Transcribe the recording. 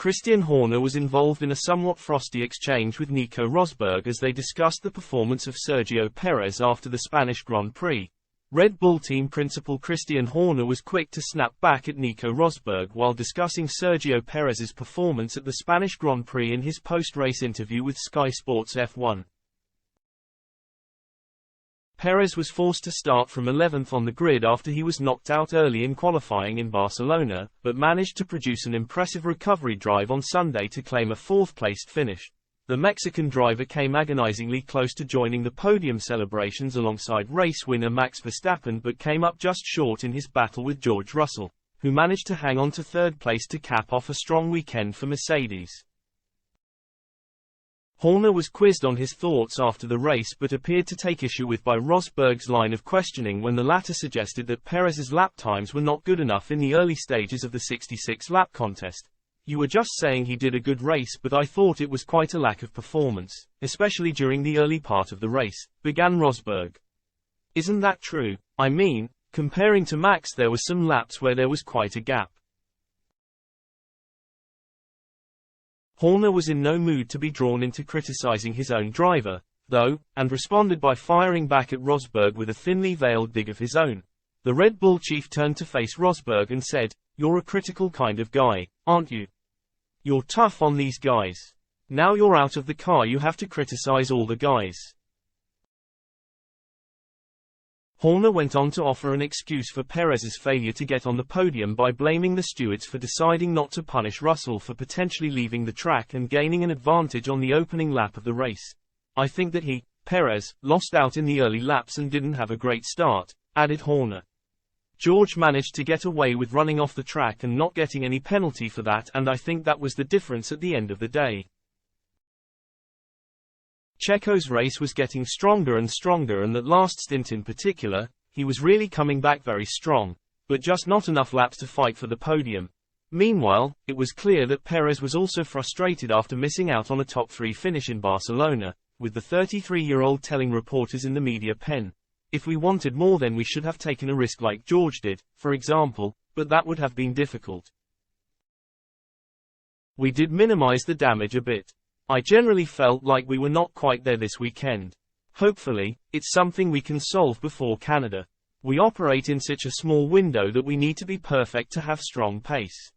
Christian Horner was involved in a somewhat frosty exchange with Nico Rosberg as they discussed the performance of Sergio Perez after the Spanish Grand Prix. Red Bull team principal Christian Horner was quick to snap back at Nico Rosberg while discussing Sergio Perez's performance at the Spanish Grand Prix in his post-race interview with Sky Sports F1. Perez was forced to start from 11th on the grid after he was knocked out early in qualifying in Barcelona, but managed to produce an impressive recovery drive on Sunday to claim a fourth-placed finish. The Mexican driver came agonizingly close to joining the podium celebrations alongside race winner Max Verstappen but came up just short in his battle with George Russell, who managed to hang on to third place to cap off a strong weekend for Mercedes. Horner was quizzed on his thoughts after the race but appeared to take issue with by Rosberg's line of questioning when the latter suggested that Perez's lap times were not good enough in the early stages of the 66-lap contest. "You were just saying he did a good race, but I thought it was quite a lack of performance, especially during the early part of the race," began Rosberg. "Isn't that true? I mean, comparing to Max there were some laps where there was quite a gap." Horner was in no mood to be drawn into criticizing his own driver, though, and responded by firing back at Rosberg with a thinly veiled dig of his own. The Red Bull chief turned to face Rosberg and said, "You're a critical kind of guy, aren't you? You're tough on these guys. Now you're out of the car, you have to criticize all the guys." Horner went on to offer an excuse for Perez's failure to get on the podium by blaming the stewards for deciding not to punish Russell for potentially leaving the track and gaining an advantage on the opening lap of the race. "I think that he, Perez, lost out in the early laps and didn't have a great start," added Horner. "George managed to get away with running off the track and not getting any penalty for that, and I think that was the difference at the end of the day." Checo's race was getting stronger and stronger, and that last stint in particular, he was really coming back very strong, but just not enough laps to fight for the podium. Meanwhile, it was clear that Perez was also frustrated after missing out on a top-3 finish in Barcelona, with the 33-year-old telling reporters in the media pen, "If we wanted more then we should have taken a risk like George did, for example, but that would have been difficult. We did minimize the damage a bit. I generally felt like we were not quite there this weekend. Hopefully, it's something we can solve before Canada. We operate in such a small window that we need to be perfect to have strong pace."